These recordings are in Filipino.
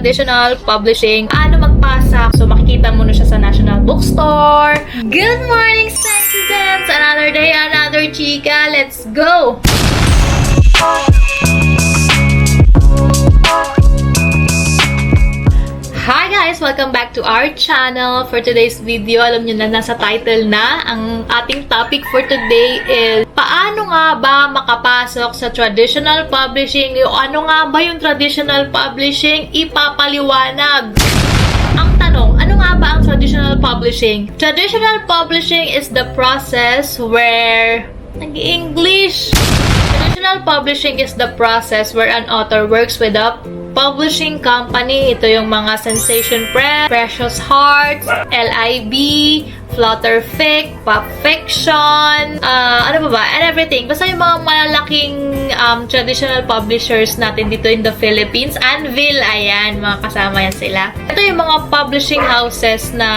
traditional publishing. Paano magpasa? So, makikita mo na siya sa National Bookstore. Good morning, students! Another day, another chika. Let's go! Hi guys! Welcome back to our channel. For today's video, alam nyo na nasa title na, ang ating topic for today is paano nga ba makapasok sa traditional publishing? Ano nga ba yung traditional publishing? Ipapaliwanag. Ang tanong, ano nga ba ang traditional publishing? Traditional publishing is the process where nag-English. Traditional publishing is the process where an author works with a publishing company. Ito yung mga Sensation Press, Precious Hearts, LIB, Flutter Fic, Pop Fiction, ano ba ba? And everything. Basta yung mga malalaking traditional publishers natin dito in the Philippines. Anvil, ayan, mga kasama yan sila. Ito yung mga publishing houses na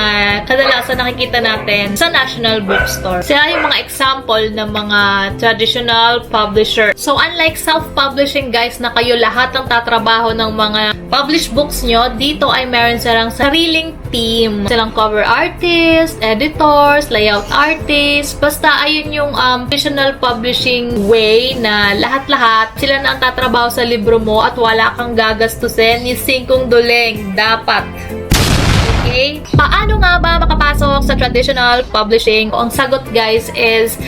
kadalasan nakikita natin sa National Bookstore. Sila yung mga example ng mga traditional publisher. So, unlike self-publishing guys na kayo lahat ang tatrabaho ng mga published books nyo, dito ay meron silang sariling team. Silang cover artist, editors, layout artist. Basta ayun yung traditional publishing way na lahat-lahat sila na ang tatrabaho sa libro mo at wala kang gagastusin ni singkong duleng. Dapat. Okay? Paano nga ba makapasok sa traditional publishing? Ang sagot guys is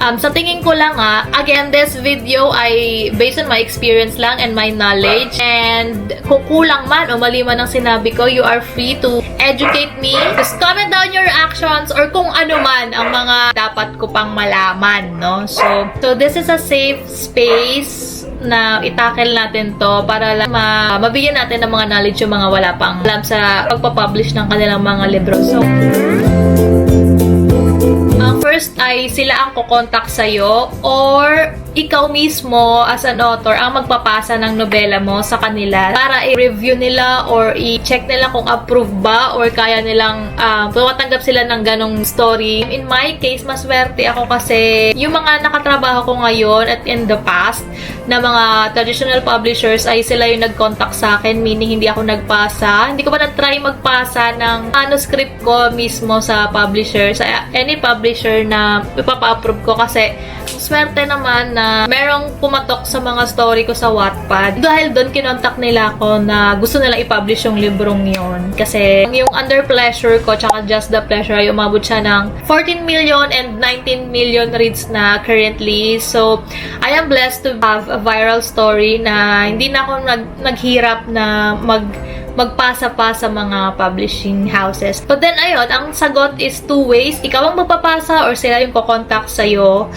sa tingin ko lang again, this video ay based on my experience lang and my knowledge. And kung kulang man o mali man ang sinabi ko, you are free to educate me. Just comment down your actions or kung ano man ang mga dapat ko pang malaman, no? So this is a safe space na itakel natin to para lang mabigyan natin ng mga knowledge yung mga wala pang alam sa pagpapublish ng kanilang mga libro. So, first ay sila ang kukontak sa'yo or ikaw mismo as an author ang magpapasa ng nobela mo sa kanila para i-review nila or i-check nila kung approve ba or kaya nilang tumatanggap sila ng ganong story. In my case, maswerte ako kasi yung mga nakatrabaho ko ngayon at in the past na mga traditional publishers ay sila yung nag-contact sa akin, meaning hindi ako nagpasa. Hindi ko pa na-try magpasa ng manuscript ko mismo sa publisher, sa any publisher na ipapa-approve ko kasi swerte naman na merong pumatok sa mga story ko sa Wattpad. Dahil doon kinontak nila ako na gusto nilang i-publish yung librong yon. Kasi yung Under Pleasure ko tsaka Just the Pleasure ay umabot siya ng 14 million and 19 million reads na currently. So, I am blessed to have a viral story na hindi na ako naghirap na magpasa pa sa mga publishing houses. But then, ayun, ang sagot is two ways. Ikaw ang magpapasa or sila yung kukontak sa'yo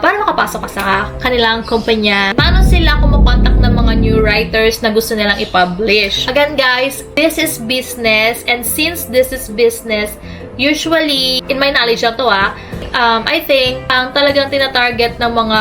para makapasok ka sa kanilang kumpanya. Paano sila kumakontak ng mga new writers na gusto nilang i-publish? Again guys, this is business, and since this is business, usually, in my knowledge lang to I think, ang talagang tinatarget ng mga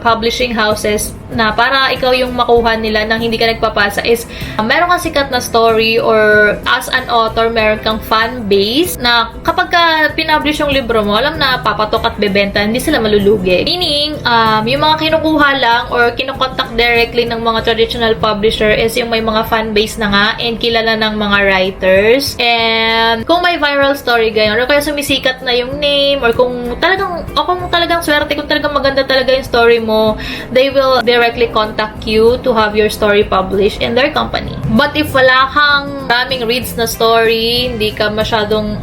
publishing houses na para ikaw yung makuha nila nang hindi ka nagpapasa is meron kang sikat na story or as an author, meron kang fan base na kapag ka pinublish yung libro mo, alam na papatok at bebenta, hindi sila malulugi. Meaning, yung mga kinukuha lang or kinukontak directly ng mga traditional publisher is yung may mga fan base na nga and kilala ng mga writers. And kung may viral story ganyan, or kaya sumisikat na yung name, or kung talagang swerte, kung talagang maganda talaga yung story mo, they will directly contact you to have your story published in their company. But if wala kang maraming reads na story, hindi ka pa masyadong,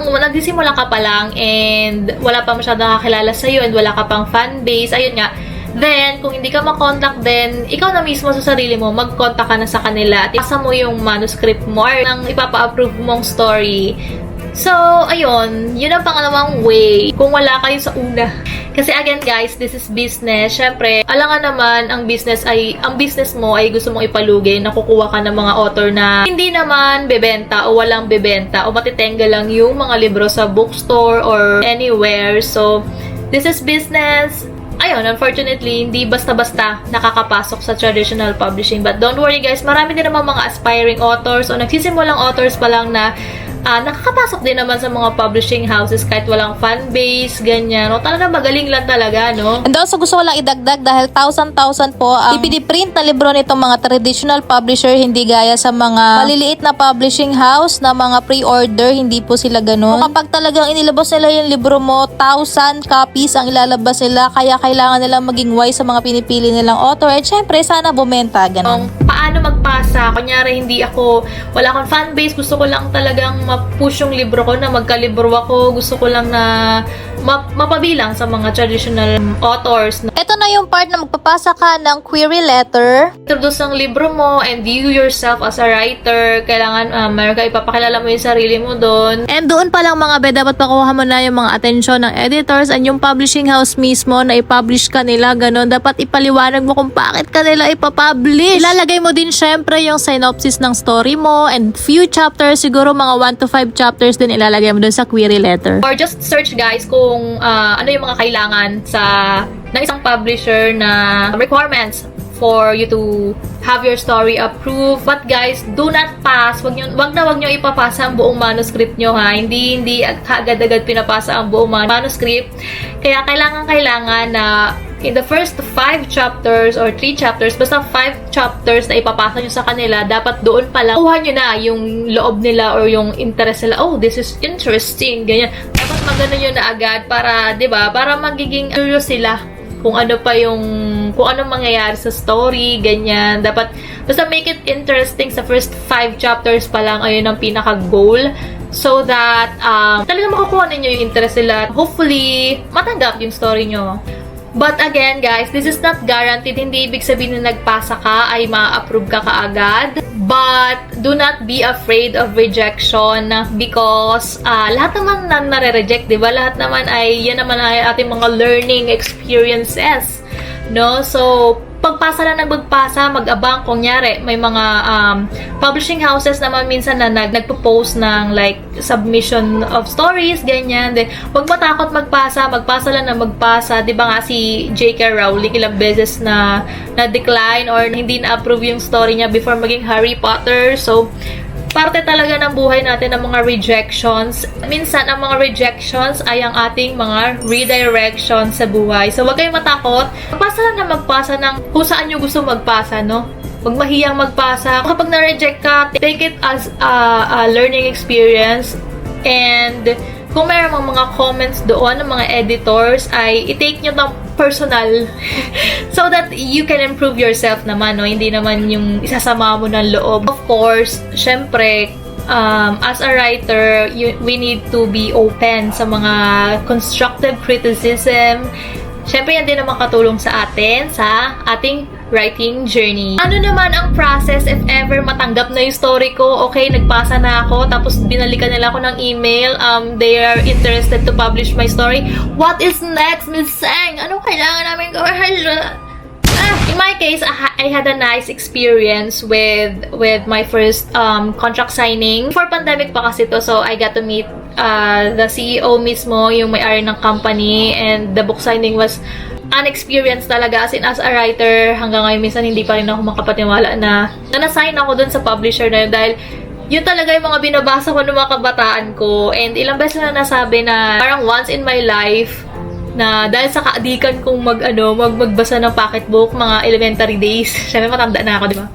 nagsisimula ka pa lang and wala pa masyadong kakilala sa'yo and wala ka pang fan base, ayun nga, then, kung hindi ka makontak, then, ikaw na mismo sa sarili mo, mag-contact ka na sa kanila at ipasa mo yung manuscript mo or nang ipapa-approve mong story. So, ayun, yun ang pangalawang way kung wala kayo sa una. Kasi again guys, this is business. Syempre, alangan naman ang business mo ay gusto mong ipalugi, nakukuha ka ng mga author na hindi naman bebenta o walang bebenta o matitenga lang yung mga libro sa bookstore or anywhere. So, this is business. Ayun, unfortunately, hindi basta-basta nakakapasok sa traditional publishing. But don't worry guys, marami din naman mga aspiring authors o nagsisimulang authors pa lang na nakakapasok din naman sa mga publishing houses kahit walang fan base, ganyan. No? Talaga magaling lang talaga, no? And also gusto ko lang idagdag dahil 1,000 po ang ipiniprint na libro nitong mga traditional publisher, hindi gaya sa mga maliliit na publishing house na mga pre-order, hindi po sila ganun. Kapag talagang inilabas nila yung libro mo, 1,000 copies ang ilalabas nila, kaya kailangan nila maging wise sa mga pinipili nilang author. At syempre, sana bumenta, ganun. Paano magpasa? Kunyari, wala akong fan base, gusto ko lang talagang ma-push yung libro ko na magkalibro ako, gusto ko lang na mapabilang sa mga traditional authors. Ito na yung part na magpapasa ka ng query letter. Introduce ang libro mo and you yourself as a writer, kailangan meron ka ipapakilala mo yung sarili mo doon. And doon pa lang mga be, dapat makuha mo na yung mga atensyon ng editors and yung publishing house mismo na i-publish ka nila, ganun. Dapat ipaliwanag mo kung bakit ka nila ipapublish. Ilalagay mo din syempre yung synopsis ng story mo and few chapters, siguro mga 1 to 5 chapters din ilalagay mo doon sa query letter. Or just search guys kung ano yung mga kailangan ng isang publisher na requirements for you to have your story approved. But guys, do not pass. Wag nyo ipapasa ang buong manuscript nyo, ha. Hindi agad-agad pinapasa ang buong manuscript. Kaya kailangan na in the first 5 chapters or 3 chapters, basta 5 chapters na ipapasa nyo sa kanila, dapat doon pala kuha nyo na yung loob nila or yung interest nila. Oh, this is interesting, ganyan. Dapat magano nyo na agad para, 'di ba? Para magiging curious sila kung anong mangyayari sa story, ganyan. Dapat basta make it interesting sa first 5 chapters pa lang, ayun ang pinaka-goal. So that talagang makukuha ninyo yung interest nila. Hopefully, matanggap yung story nyo. But again, guys, this is not guaranteed. Hindi ibig sabihin na nagpasa ka ay ma-approve ka kaagad. But do not be afraid of rejection because lahat naman na nare-reject, di ba? Lahat naman yan naman ay ating mga learning experiences. No? So, pagpasa lang magpasa, mag-abang. Kunyari, may mga publishing houses naman minsan na nagpo-post ng like submission of stories, ganyan. Then, huwag matakot magpasa lang na magpasa. Di ba nga si J.K. Rowling ilang beses na decline or hindi na-approve yung story niya before maging Harry Potter. So, parte talaga ng buhay natin ng mga rejections. Minsan, ang mga rejections ay ang ating mga redirection sa buhay. So, huwag kayong matakot. Magpasa lang na magpasa ng kung saan nyo gusto magpasa, no? Huwag mahiyang magpasa. Kapag na-reject ka, take it as a learning experience. And kung mayroong mga comments doon ng mga editors, ay i-take nyo ng personal so that you can improve yourself naman, no? Hindi naman yung isasama mo ng loob. Of course, syempre, as a writer, we need to be open sa mga constructive criticism. Syempre, yan din naman katulong sa atin sa ating writing journey. Ano naman ang process if ever matanggap na yung story ko? Okay, nagpasa na ako, tapos binalikan nila ako ng email, they are interested to publish my story. What is next, Miss Sang? Ano kailangan namin gawin? In my case, I had a nice experience with my first contract signing. Before pandemic pa kasi to, so I got to meet the CEO mismo, yung may-ari ng company, and the book signing was an experience talaga. As a writer, hanggang ngayon minsan hindi pa rin ako makapaniwala na na-sign ako dun sa publisher na yun, dahil yun talaga yung mga binabasa ko ng mga kabataan ko, and ilang beses na nasabi na parang once in my life na dahil sa kaadikan kong magbasa ng pocketbook, mga elementary days. Siyempre, matanda na ako, di ba?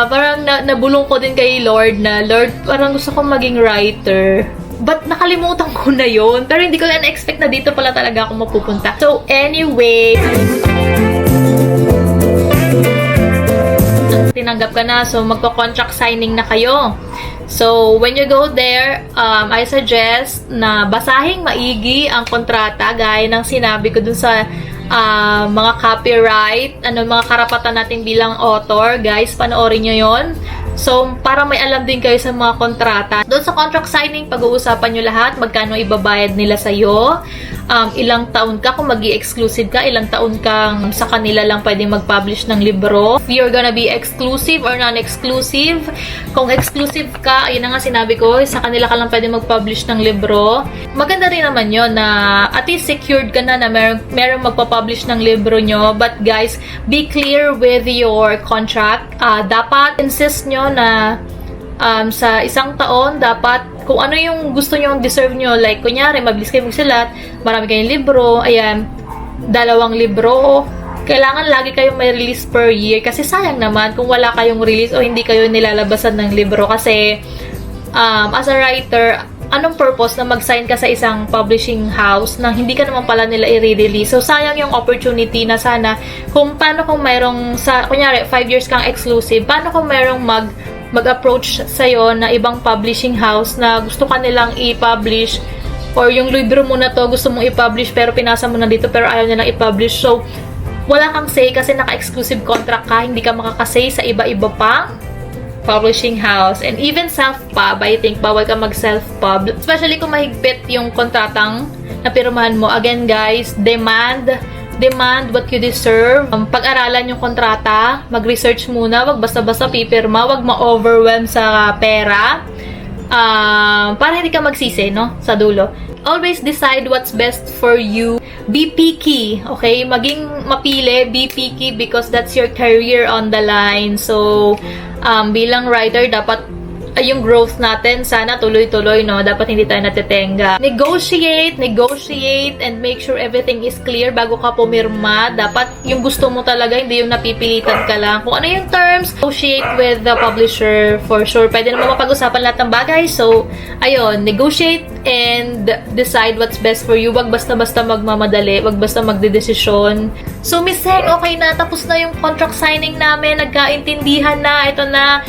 Parang nabulong ko din kay Lord na, Lord, parang gusto kong maging writer. But nakalimutan ko na yon. Pero hindi ko na-expect na dito pala talaga ako mapupunta. So, anyway, tinanggap ka na. So, magpa-contract signing na kayo. So, when you go there, I suggest na basahing maigi ang kontrata gaya ng sinabi ko dun sa mga copyright, mga karapatan natin bilang author. Guys, panoorin nyo yon. So, para may alam din kayo sa mga kontrata. Doon sa contract signing, pag-uusapan nyo lahat, magkano ibabayad nila sa'yo, ilang taon ka, kung magi-exclusive ka, ilang taon kang sa kanila lang pwedeng mag-publish ng libro. If you're gonna be exclusive or non-exclusive, kung exclusive ka, ayun na nga sinabi ko, sa kanila ka lang pwedeng mag-publish ng libro. Maganda rin naman yon na at least secured ka na merong magpa-publish ng libro nyo. But guys, be clear with your contract. Dapat insist nyo na sa isang taon, dapat kung ano yung gusto nyo, deserve nyo, like kunyari, mabilis kayo magsulat, marami kayong libro, ayan, 2 libro, kailangan lagi kayong may release per year kasi sayang naman kung wala kayong release o hindi kayo nilalabasan ng libro kasi as a writer, anong purpose na mag-sign ka sa isang publishing house na hindi ka naman pala nila i-release? So, sayang yung opportunity na sana kung paano kung mayroong, kunyari, 5 years kang exclusive, paano kung mayroong mag-approach sa'yo na ibang publishing house na gusto ka nilang i-publish or yung libro mo na to gusto mong i-publish pero pinasa mo na dito pero ayaw nilang i-publish. So, wala kang say kasi naka-exclusive contract ka, hindi ka makakasay sa iba-iba pang publishing house. And even self-pub, I think, bawal ka mag-self-pub. Especially kung mahigpit yung kontratang napirmahan mo. Again, guys, demand what you deserve. Pag-aralan yung kontrata, mag-research muna, wag basta-basta pipirma, wag ma-overwhelm sa pera. Para hindi ka magsisi, no? Sa dulo. Always decide what's best for you. Be picky, okay? Maging mapili, be picky because that's your career on the line. So, bilang writer, dapat yung growth natin, sana tuloy-tuloy, no? Dapat hindi tayo natitenga. Negotiate, and make sure everything is clear bago ka pumirma. Dapat yung gusto mo talaga, hindi yung napipilitan ka lang. Kung ano yung terms, negotiate with the publisher for sure. Pwede naman mapag-usapan lahat ng bagay. So, ayun, negotiate and decide what's best for you. Wag basta-basta magmamadali, wag basta magdedesisyon. So, Miss Heng, okay na, tapos na yung contract signing namin, nagkaintindihan na, ito na.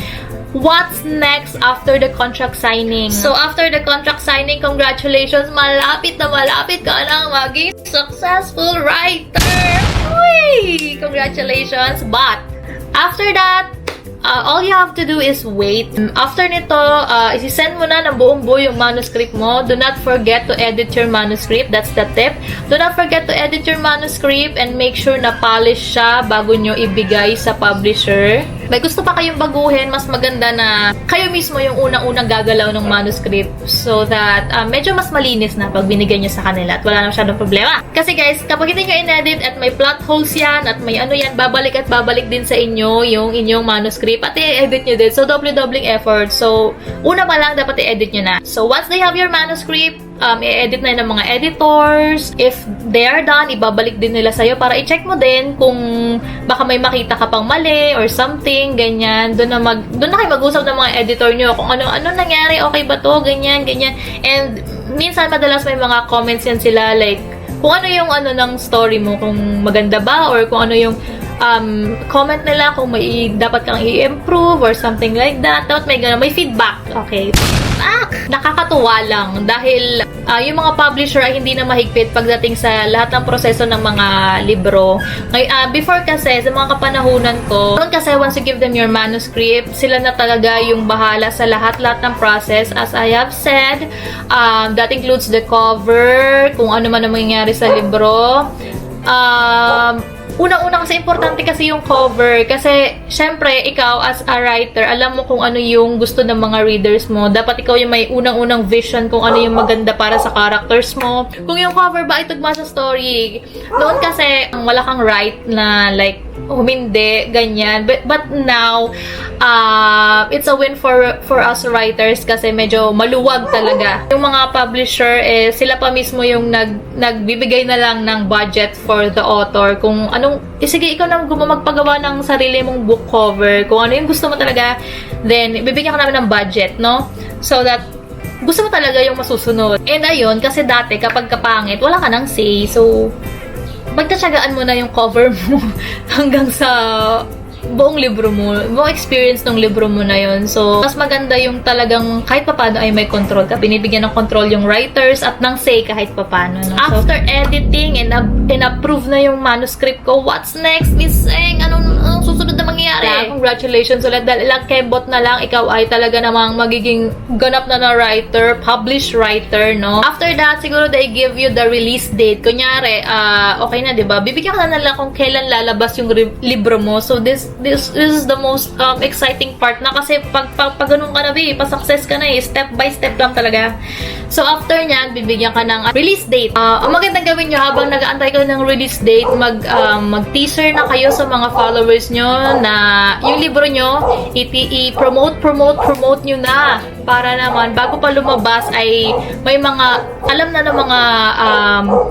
What's next after the contract signing? So, after the contract signing, congratulations! Malapit na malapit ka nang maging successful writer! Uy! Congratulations! But, after that, all you have to do is wait. After nito, isi-send mo na ng buong buo yung manuscript mo. Do not forget to edit your manuscript. That's the tip. Do not forget to edit your manuscript and make sure na polish siya bago nyo ibigay sa publisher. May gusto pa kayong baguhin, mas maganda na kayo mismo yung unang-unang gagalaw ng manuscript so that medyo mas malinis na pag binigay nyo sa kanila at wala na masyadong problema. Kasi guys, kapag hindi nyo in-edit at may plot holes yan at may ano yan, babalik at babalik din sa inyo yung inyong manuscript at i-edit nyo din. So, doubling effort. So, una pa lang dapat i-edit nyo na. So, once they have your manuscript, i-edit na ng mga editors. If they are done, ibabalik din nila sa'yo para i-check mo din kung baka may makita ka pang mali or something, ganyan. Doon na kayo mag-usap ng mga editor nyo kung ano nangyari, okay ba to, ganyan. And minsan, madalas may mga comments yan sila, like, kung ano yung ng story mo, kung maganda ba, or kung ano yung comment nila, kung may dapat kang i-improve or something like that. Dapat may feedback. Okay. Nakakatuwa lang dahil yung mga publisher ay hindi na mahigpit pagdating sa lahat ng proseso ng mga libro. Before kasi, sa mga kapanahunan ko, kasi once you give them your manuscript, sila na talaga yung bahala sa lahat-lahat ng process. As I have said, that includes the cover, kung ano man ang mangyayari sa libro. Unang-una kasi importante kasi yung cover kasi syempre ikaw as a writer alam mo kung ano yung gusto ng mga readers mo. Dapat ikaw yung may unang-unang vision kung ano yung maganda para sa characters mo. Kung yung cover ba ay tugma sa story, noon kasi wala kang right na like humindi, ganyan. But now, it's a win for us writers kasi medyo maluwag talaga. Yung mga publisher, sila pa mismo yung nagbibigay na lang ng budget for the author. Kung anong, sige, ikaw na magpagawa ng sarili mong book cover. Kung ano yung gusto mo talaga, then, bibigyan ka namin ng budget, no? So that, gusto mo talaga yung masusunod. And ayun, kasi dati, kapag kapangit, wala ka nang say. So, pagtatsagaan mo na yung cover mo hanggang sa buong libro mo, buong experience ng libro mo na yun. So, mas maganda yung talagang kahit papano ay may control ka. Binibigyan ng control yung writers at ng say kahit papano. No? So, after editing and approve na yung manuscript ko, what's next, Miss Eng? Anong susunod na mangyayari? Yeah, congratulations ulit. Dahil ilang kebot na lang, ikaw ay talaga namang magiging ganap na writer, published writer, no? After that, siguro they give you the release date. Kunyari, okay na, diba? Bibigyan ka na lang kung kailan lalabas yung libro mo. So, this is the most exciting part na kasi pag ganun ka na, pa-success ka na step by step lang talaga. So, after nyan, bibigyan ka ng release date. Ang magandang gawin nyo habang nag-aantay kayo ng release date, mag-teaser na kayo sa mga followers nyo na yung libro nyo, i-promote nyo na. Para naman, bago pa lumabas ay may mga, alam na ng mga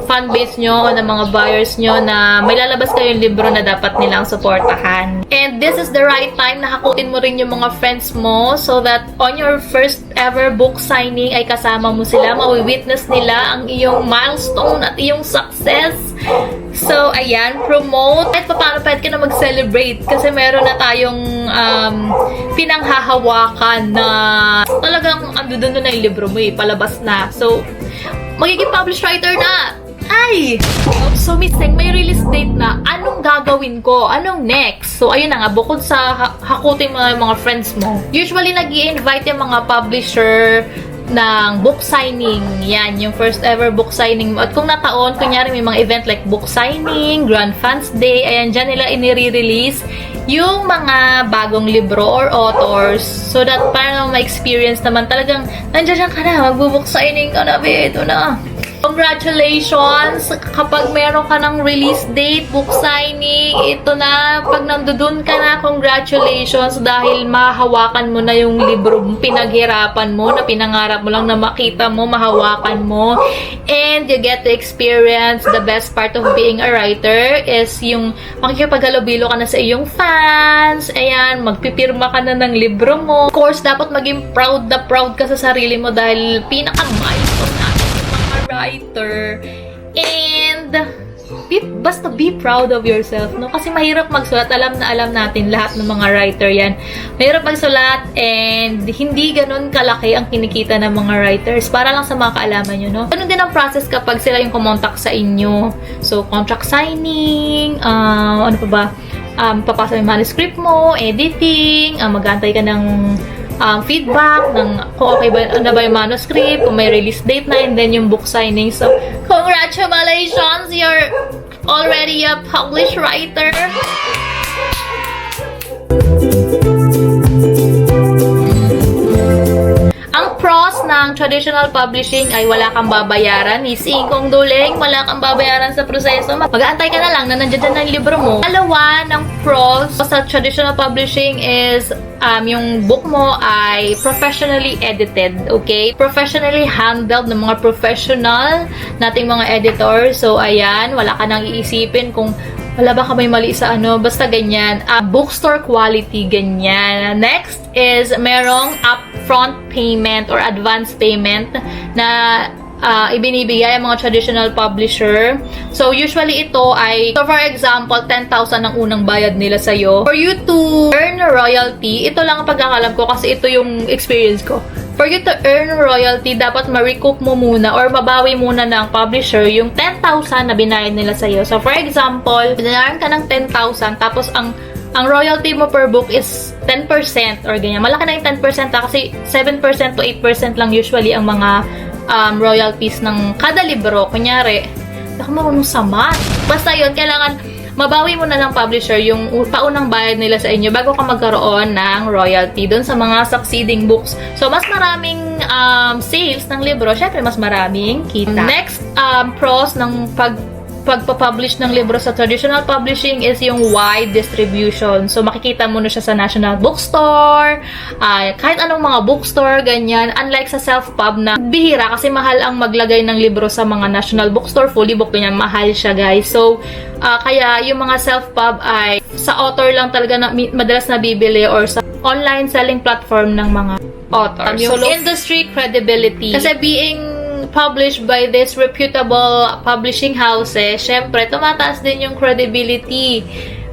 fanbase nyo, ng mga buyers nyo na may lalabas kayong libro na dapat nilang suportahan. And this is the right time na hakutin mo rin yung mga friends mo so that on your first ever book signing ay kasama mo sila, mawi-witness nila ang iyong milestone at iyong success. So, ayan, promote. At paano pwede ka na mag-celebrate kasi meron na tayong pinanghahawakan na talagang andun na yung libro mo palabas na. So, magiging published writer na. Ay! So, Miss Seng, may release date na. Anong gagawin ko? Anong next? So, ayun na nga, bukod sa hakutin mo yung mga friends mo, usually nag-i-invite yung mga publisher ng book signing. Yan, yung first ever book signing mo. At kung nataon, kunyari may mga event like book signing, Grand Fans Day, ayan, dyan nila inire-release yung mga bagong libro or authors so that para ma-experience naman talagang nandiyan ka na, magbo-book signing ka na, ito na. Congratulations! Kapag meron ka ng release date, book signing, ito na, pag nandudun ka na, congratulations dahil mahawakan mo na yung libro pinaghirapan mo, na pinangarap mo lang na makita mo, mahawakan mo. And you get to experience the best part of being a writer is yung makikipaghalubilo ka na sa iyong fans, ayan, magpipirma ka na ng libro mo. Of course, dapat maging proud na proud ka sa sarili mo dahil pinaka-milestone natin writer. And basta be proud of yourself, no? Kasi mahirap magsulat. Alam na alam natin lahat ng mga writer yan. Mahirap magsulat and hindi ganun kalaki ang kinikita ng mga writers. Para lang sa mga kaalaman nyo, no? Ganun din ang process kapag sila yung kumontak sa inyo. So, contract signing, ano pa ba? Papasa yung manuscript mo, editing, mag-aantay ka ng feedback ng kung okay ba, ano ba yung manuscript, kung may release date na, and then yung book signing. So, congratulations! You're already a published writer! Ang pros ng traditional publishing ay wala kang babayaran. Ising kong duling, wala kang babayaran sa proseso. Mag-aantay ka na lang na nandiyan na yung libro mo. Dalawa ng pros sa traditional publishing is yung book mo ay professionally edited, okay? Professionally handled ng mga professional nating mga editor. So, ayan, wala ka nang iisipin kung wala ba ka may mali sa ano, basta ganyan. Bookstore quality, ganyan. Next is merong upfront payment or advance payment na ibinibigay ang mga traditional publisher. So, usually ito ay, so for example, 10,000 ang unang bayad nila sa'yo. For you to earn a royalty, ito lang ang pagkakalam ko kasi ito yung experience ko. For you to earn royalty, dapat ma-recoup mo muna or mabawi muna ng publisher yung 10,000 na binayad nila sa'yo. So, for example, binayaran ka ng 10,000 tapos ang royalty mo per book is 10% or ganyan. Malaki na yung 10% kasi 7% to 8% lang usually ang mga royalties ng kada libro. Kunyari, ako marunong sa math. Basta yun, kailangan mabawi mo na ng publisher yung paunang bayad nila sa inyo bago ka magkaroon ng royalty doon sa mga succeeding books. So, mas maraming sales ng libro, syempre mas maraming kita. Next, pros ng pagpapublish ng libro sa traditional publishing is yung wide distribution. So, makikita mo na siya sa National Bookstore, kahit anong mga bookstore, ganyan. Unlike sa self-pub na bihira kasi mahal ang maglagay ng libro sa mga National Bookstore, fully book, ganyan, mahal siya, guys. So, kaya yung mga self-pub ay sa author lang talaga na madalas nabibili or sa online selling platform ng mga authors. Yung industry credibility. Kasi being published by this reputable publishing houses, syempre, tumataas din yung credibility.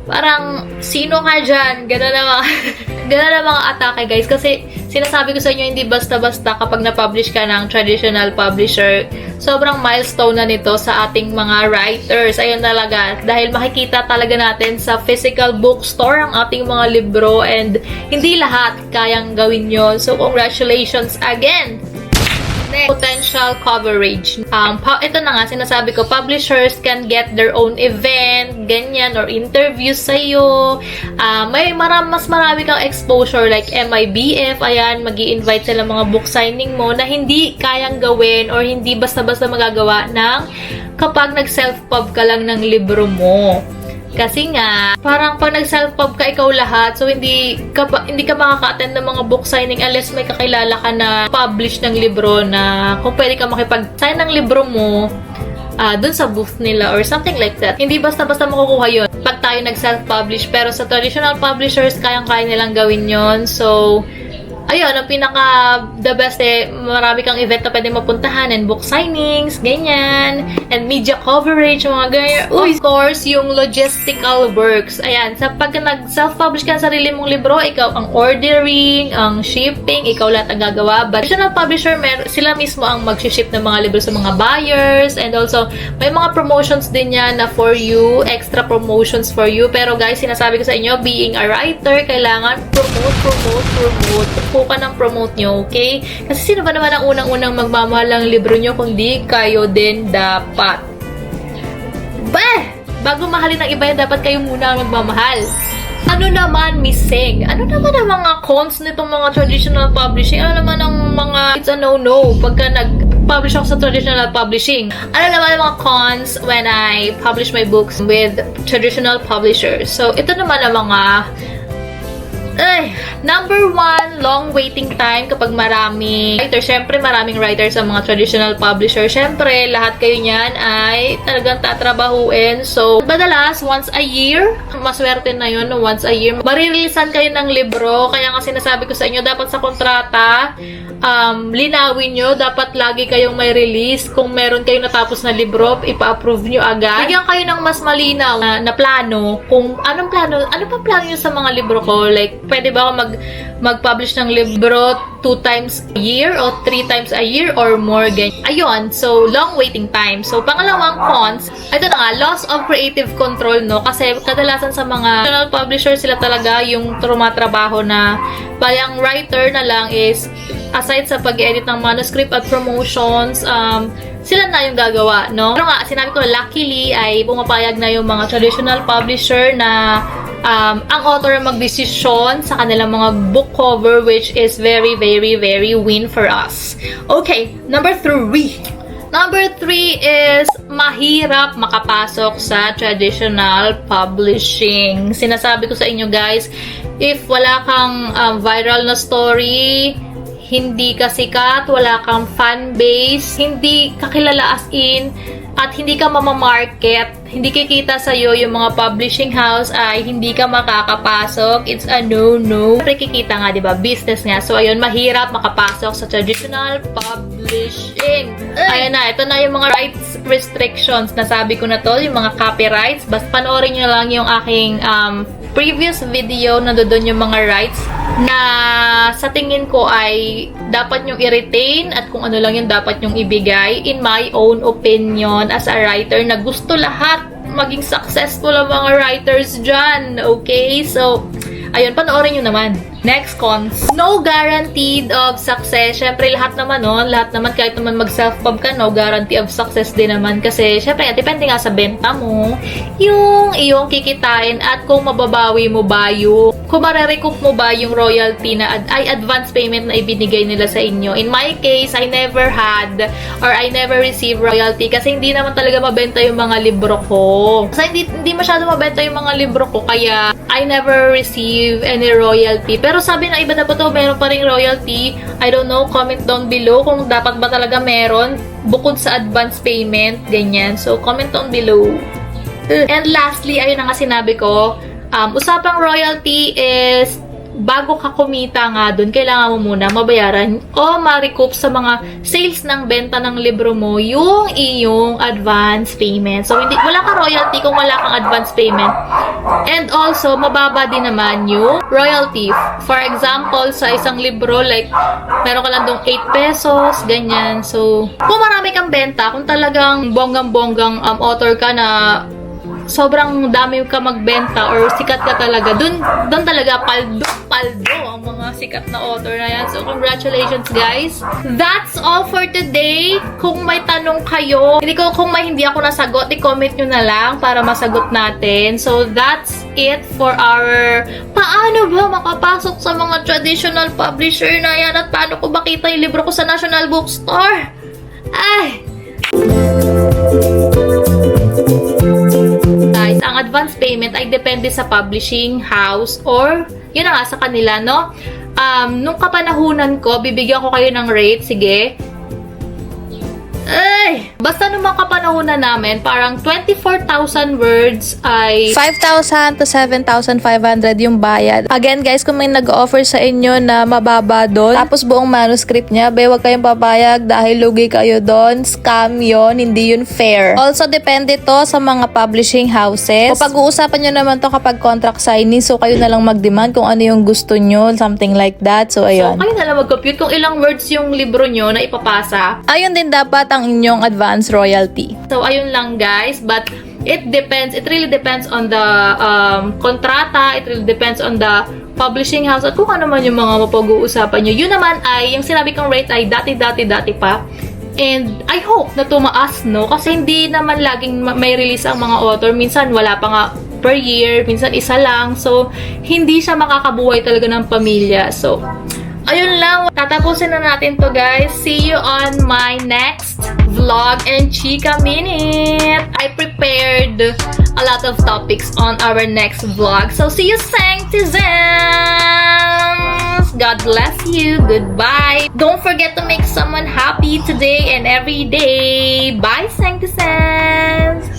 Parang, sino ka dyan? Ganun na mga atake, guys. Kasi, sinasabi ko sa inyo, hindi basta-basta kapag na-publish ka ng traditional publisher. Sobrang milestone na nito sa ating mga writers. Ayun talaga. Dahil makikita talaga natin sa physical bookstore ang ating mga libro and hindi lahat kayang gawin yon. So, congratulations again! Next, potential coverage. Ito na nga, sinasabi ko, publishers can get their own event, ganyan, or interviews sa'yo. Mas marami kang exposure like MIBF, ayan, magi-invite sila mga book signing mo na hindi kayang gawin or hindi basta-basta magagawa ng kapag nag-self-pub ka lang ng libro mo. Kasi nga, parang pag nag-self-pub ka ikaw lahat, so hindi ka makaka-attend ng mga book signing unless may kakilala ka na publish ng libro na kung pwede ka makipag-sign ng libro mo dun sa booth nila or something like that. Hindi basta-basta makukuha yun pag tayo nag-self-publish. Pero sa traditional publishers, kayang-kaya nilang gawin yon. So, ayun, ang the best marami kang event na pwede mapuntahan and book signings, ganyan, and media coverage, mga ganyan. Of course, yung logistical works. Ayan, pag nag-self-publish ka sa sarili mong libro, ikaw ang ordering, ang shipping, ikaw lahat ang gagawa. But traditional publisher, sila mismo ang mag-ship ng mga libro sa mga buyers, and also, may mga promotions din yan na for you, extra promotions for you. Pero guys, sinasabi ko sa inyo, being a writer, kailangan promote ka ng promote nyo, okay? Kasi sino ba naman ang unang-unang magmamahal ng libro nyo kung di kayo din dapat? Bago mahalin ng iba yan, dapat kayo muna ang magmamahal. Ano naman, Miss Seng? Ano naman ang mga cons nitong mga traditional publishing? Ano naman ang mga it's a no-no pagka nag-publish ako sa traditional publishing? Ano naman ang mga cons when I publish my books with traditional publishers? So, ito naman ang mga number one, long waiting time kapag maraming writer. Siyempre, maraming writer sa mga traditional publisher. Siyempre, lahat kayo niyan ay talagang tatrabahuin. So, madalas, once a year, maswerte na yun, once a year, maririlisan kayo ng libro. Kaya nga sinasabi ko sa inyo, dapat sa kontrata, linawin nyo, dapat lagi kayong may release. Kung meron kayong natapos na libro, ipa-approve nyo agad. Bigyan kayo ng mas malinaw na plano. Kung anong plano, ano pa plano nyo sa mga libro ko? Like, pwede ba ako mag-publish ng libro 2 times a year o 3 times a year or more, ganyan. Ayun, so long waiting time. So, pangalawang cons, ito na nga, loss of creative control, no? Kasi kadalasan sa mga traditional publishers, sila talaga yung tumatrabaho na bayang writer na lang is aside sa pag-edit ng manuscript at promotions, sila na yung gagawa, no? Pero nga, sinabi ko, luckily, ay pumapayag na yung mga traditional publisher na ang author magdesisyon sa kanilang mga book cover, which is very, very, very win for us. Okay, number 3. Number 3 is mahirap makapasok sa traditional publishing. Sinasabi ko sa inyo guys, if wala kang viral na story, hindi ka sikat, wala kang fan base, hindi ka kilala as in, at hindi ka mamamarket, hindi kikita sa'yo yung mga publishing house, ay hindi ka makakapasok. It's a no-no. Siyempre kikita nga, diba? Business nga. So, ayun, mahirap makapasok sa traditional publishing. Ayun na, ito na yung mga rights restrictions. Nasabi ko na to, yung mga copyrights. Basta panoorin nyo lang yung aking previous video na doon yung mga rights na sa tingin ko ay dapat nyong i-retain at kung ano lang yung dapat nyong ibigay. In my own opinion as a writer na gusto lahat maging successful ang mga writers dyan. Okay? So, ayun, panoorin nyo naman. Next cons. No guaranteed of success. Syempre, lahat naman kahit naman mag-self-pub ka, no guarantee of success din naman. Kasi, syempre, depende nga sa benta mo, yung iyong kikitain at kung mababawi mo ba kung marerecoup mo ba yung royalty na advance payment na ibinigay nila sa inyo. In my case, I never had or I never received royalty kasi hindi naman talaga mabenta yung mga libro ko. Kasi hindi masyado mabenta yung mga libro ko, kaya I never receive any royalty. Pero sabi ng iba na po to, meron pa ring royalty. I don't know, comment down below kung dapat ba talaga meron bukod sa advance payment, ganyan. So, comment down below. And lastly, ayun na nga sinabi ko, usapang royalty is bago ka kumita nga dun, kailangan mo muna mabayaran o ma-recoup sa mga sales ng benta ng libro mo yung iyong advance payment. So, wala kang royalty kung wala kang advance payment. And also, mababa din naman yung royalty. For example, sa isang libro, like, meron ka lang dong 8 pesos, ganyan. So, kung marami kang benta, kung talagang bonggang-bonggang author ka na sobrang dami ka magbenta or sikat ka talaga, dun talaga paldo ang mga sikat na author na yan. So, congratulations guys! That's all for today. Kung may tanong kayo, kung hindi ako nasagot, i-comment nyo na lang para masagot natin. So, that's it for our paano ba makapasok sa mga traditional publisher na yan at paano ko makita yung libro ko sa National Bookstore. Ay! Guys, ang advance payment ay depende sa publishing house or yun na nga sa kanila, no? Nung kapanahunan ko, bibigyan ko kayo ng rate, sige. Ay! Basta nung mga kapanahunan namin, parang 24,000 words ay 5,000 to 7,500 yung bayad. Again guys, kung may nag-offer sa inyo na mababa doon, tapos buong manuscript niya, wag kayong papayag dahil lugi kayo doon. Scam yon, hindi yun fair. Also, depende to sa mga publishing houses. Kung pag-uusapan nyo naman to kapag contract signing, so kayo na lang mag-demand kung ano yung gusto nyo, something like that. So, ayun. So, kayo na lang mag-compute kung ilang words yung libro nyo na ipapasa. Ayun din dapat ang inyong advance royalty. So, ayun lang guys. But, it depends. It really depends on the kontrata. It really depends on the publishing house. At kung ano man yung mga mapag-uusapan nyo. Yun naman ay, yung sinabi kong rate ay dati pa. And, I hope na tumaas, no? Kasi hindi naman laging may release ang mga author. Minsan, wala pa nga per year. Minsan, isa lang. So, hindi siya makakabuhay talaga ng pamilya. So, ayun lang. Tatapusin na natin to guys. See you on my next vlog and Chika Minute. I prepared a lot of topics on our next vlog. So see you, Sanctizens! God bless you. Goodbye. Don't forget to make someone happy today and every day. Bye, Sanctizens!